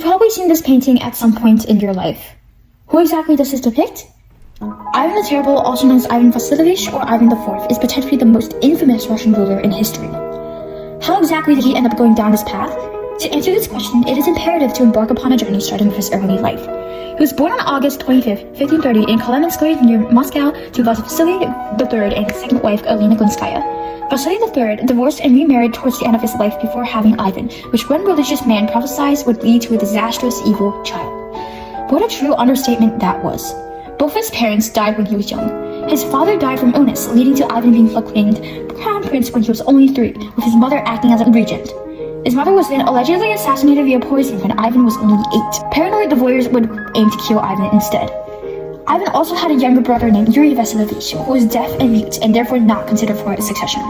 You've probably seen this painting at some point in your life. Who exactly does this depict? Ivan the Terrible, also known as Ivan Vasilyevich or Ivan IV, is potentially the most infamous Russian ruler in history. How exactly did he end up going down this path? To answer this question, it is imperative to embark upon a journey starting with his early life. He was born on August 25, 1530 in Kolomenskoye near Moscow to Vasily III and his second wife, Elena Glinskaya. Vasily III divorced and remarried towards the end of his life before having Ivan, which one religious man prophesied would lead to a disastrous, evil child. What a true understatement that was. Both his parents died when he was young. His father died from illness, leading to Ivan being proclaimed crown prince when he was only 3, with his mother acting as a regent. His mother was then allegedly assassinated via poison when Ivan was only 8. Paranoid, the warriors would aim to kill Ivan instead. Ivan also had a younger brother named Yuri Vasilyevich, who was deaf and mute and therefore not considered for his succession.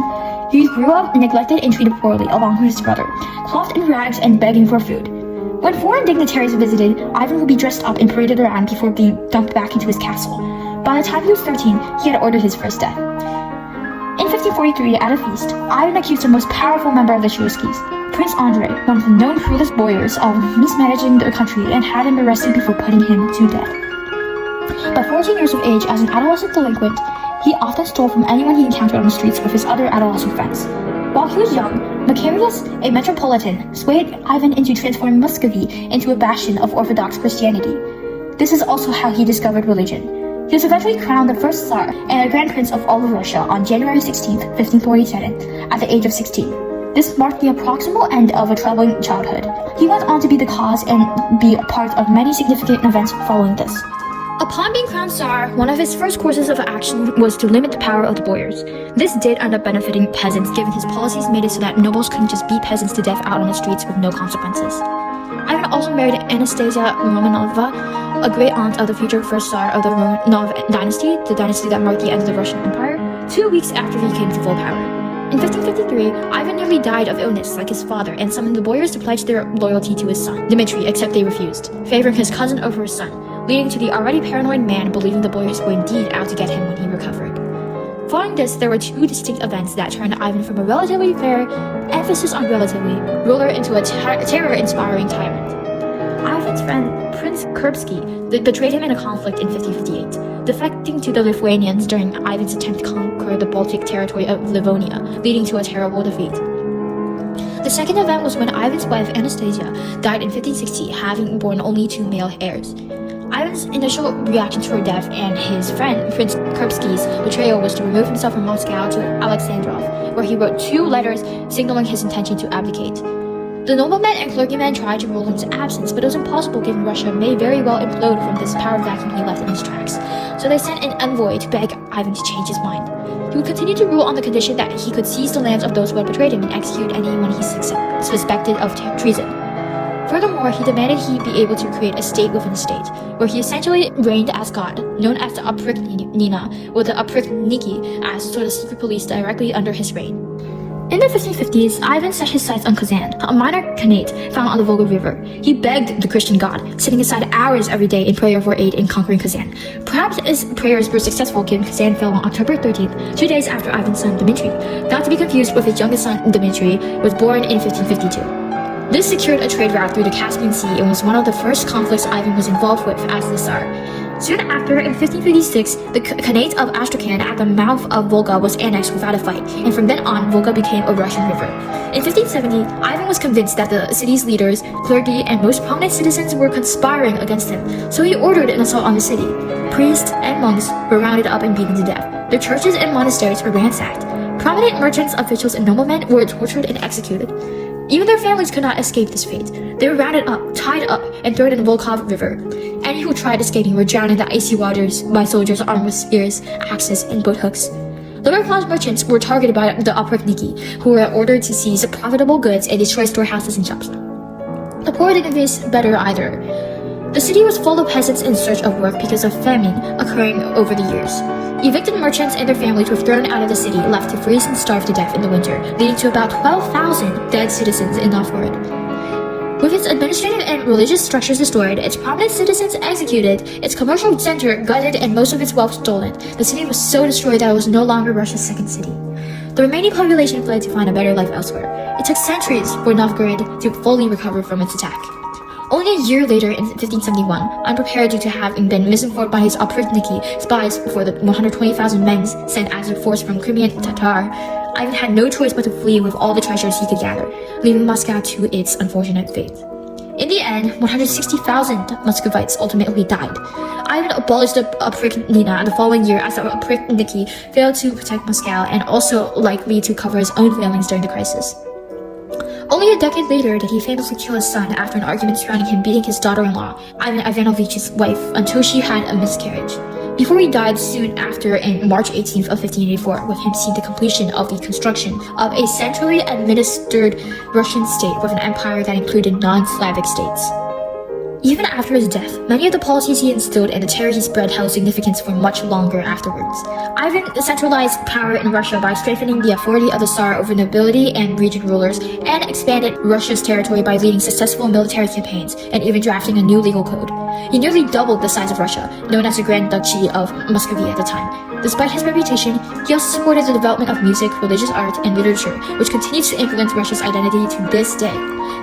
He grew up neglected and treated poorly along with his brother, clothed in rags and begging for food. When foreign dignitaries visited, Ivan would be dressed up and paraded around before being dumped back into his castle. By the time he was 13, he had ordered his first death. In 1543, at a feast, Ivan accused the most powerful member of the Shuiskis, Prince Andrei, one of the known cruelest warriors, of mismanaging the country and had him arrested before putting him to death. By 14 years of age, as an adolescent delinquent, he often stole from anyone he encountered on the streets with his other adolescent friends. While he was young, Macarius, a metropolitan, swayed Ivan into transforming Muscovy into a bastion of Orthodox Christianity. This is also how he discovered religion. He was eventually crowned the first Tsar and a Grand Prince of all of Russia on January 16, 1547, at the age of 16. This marked the approximate end of a troubling childhood. He went on to be the cause and be a part of many significant events following this. Upon being crowned Tsar, one of his first courses of action was to limit the power of the boyars. This did end up benefiting peasants, given his policies made it so that nobles couldn't just beat peasants to death out on the streets with no consequences. Ivan also married Anastasia Romanova, a great aunt of the future first Tsar of the Romanov dynasty, the dynasty that marked the end of the Russian Empire, 2 weeks after he came to full power. In 1553, Ivan nearly died of illness like his father and summoned the boyars to pledge their loyalty to his son, Dmitry, except they refused, favoring his cousin over his son, leading to the already paranoid man believing the boyars were indeed out to get him when he recovered. Following this, there were 2 distinct events that turned Ivan from a relatively fair, emphasis on relatively, ruler into a terror-inspiring tyrant. Ivan's friend, Prince Kurbsky, betrayed him in a conflict in 1558, defecting to the Lithuanians during Ivan's attempt to conquer the Baltic territory of Livonia, leading to a terrible defeat. The second event was when Ivan's wife, Anastasia, died in 1560, having borne only 2 male heirs. Ivan's initial reaction to her death and his friend, Prince Kurbsky's betrayal was to remove himself from Moscow to Alexandrov, where he wrote 2 letters signaling his intention to abdicate. The noblemen and clergymen tried to rule in his absence, but it was impossible given Russia may very well implode from this power vacuum he left in his tracks, so they sent an envoy to beg Ivan to change his mind. He would continue to rule on the condition that he could seize the lands of those who had betrayed him and execute anyone he suspected of treason. Furthermore, he demanded he be able to create a state within a state, where he essentially reigned as God, known as the Oprichnina, with the Oprichniki as sort of secret police directly under his reign. In the 1550s, Ivan set his sights on Kazan, a minor khanate found on the Volga River. He begged the Christian God, setting aside hours every day in prayer for aid in conquering Kazan. Perhaps his prayers were successful given Kazan fell on October 13th, 2 days after Ivan's son Dmitry, not to be confused with his youngest son Dmitry, was born in 1552. This secured a trade route through the Caspian Sea and was one of the first conflicts Ivan was involved with as the Tsar. Soon after, in 1556, the Khanate of Astrakhan at the mouth of Volga was annexed without a fight, and from then on, Volga became a Russian river. In 1570, Ivan was convinced that the city's leaders, clergy, and most prominent citizens were conspiring against him, so he ordered an assault on the city. Priests and monks were rounded up and beaten to death. Their churches and monasteries were ransacked. Prominent merchants, officials, and noblemen were tortured and executed. Even their families could not escape this fate. They were rounded up, tied up, and thrown in the Volkhov River. Any who tried escaping were drowned in the icy waters by soldiers armed with spears, axes, and boat hooks. Lower-class merchants were targeted by the Oprichniki, who were ordered to seize profitable goods and destroy storehouses and shops. The poor didn't face better either. The city was full of peasants in search of work because of famine occurring over the years. Evicted merchants and their families were thrown out of the city, left to freeze and starve to death in the winter, leading to about 12,000 dead citizens in Novgorod. With its administrative and religious structures destroyed, its prominent citizens executed, its commercial center gutted, and most of its wealth stolen, the city was so destroyed that it was no longer Russia's second city. The remaining population fled to find a better life elsewhere. It took centuries for Novgorod to fully recover from its attack. Only a year later, in 1571, unprepared due to having been misinformed by his opportunity spies for the 120,000 men sent as a force from Crimean Tatar, Ivan had no choice but to flee with all the treasures he could gather, leaving Moscow to its unfortunate fate. In the end, 160,000 Muscovites ultimately died. Ivan abolished the Oprichnina the following year as the Oprichniki failed to protect Moscow and also likely to cover his own failings during the crisis. Only a decade later did he famously kill his son after an argument surrounding him beating his daughter-in-law, Ivan Ivanovich's wife, until she had a miscarriage. Before he died soon after in March 18th of 1584, with him seeing the completion of the construction of a centrally administered Russian state with an empire that included non-Slavic states. Even after his death, many of the policies he instilled and the terror he spread held significance for much longer afterwards. Ivan centralized power in Russia by strengthening the authority of the Tsar over nobility and region rulers, and expanded Russia's territory by leading successful military campaigns and even drafting a new legal code. He nearly doubled the size of Russia, known as the Grand Duchy of Muscovy at the time. Despite his reputation, he also supported the development of music, religious art, and literature, which continues to influence Russia's identity to this day.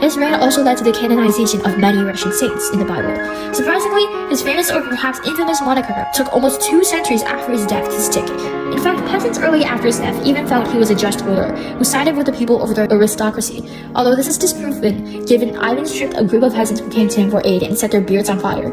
His reign also led to the canonization of many Russian saints in the Bible. Surprisingly, his famous or perhaps infamous moniker took almost 2 centuries after his death to stick. In fact, peasants early after his death even felt he was a just ruler, who sided with the people over the aristocracy, although this is disproven given Ivan stripped a group of peasants who came to him for aid and set their beards on fire.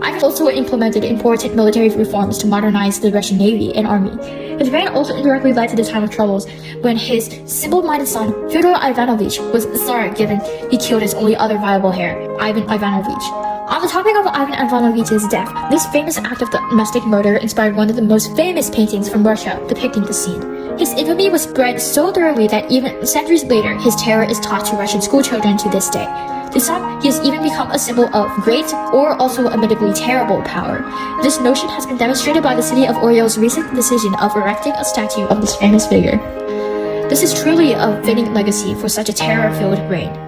Ivan also implemented important military reforms to modernize the Russian navy and army. His reign also indirectly led to the time of troubles when his simple-minded son, Fyodor Ivanovich, was Tsar given he killed his only other viable heir, Ivan Ivanovich. On the topic of Ivan Ivanovich's death, this famous act of domestic murder inspired one of the most famous paintings from Russia depicting the scene. His infamy was spread so thoroughly that even centuries later, his terror is taught to Russian schoolchildren to this day. To some, he has even become a symbol of great or also admittedly terrible power. This notion has been demonstrated by the city of Oryol's recent decision of erecting a statue of this famous figure. This is truly a fitting legacy for such a terror-filled reign.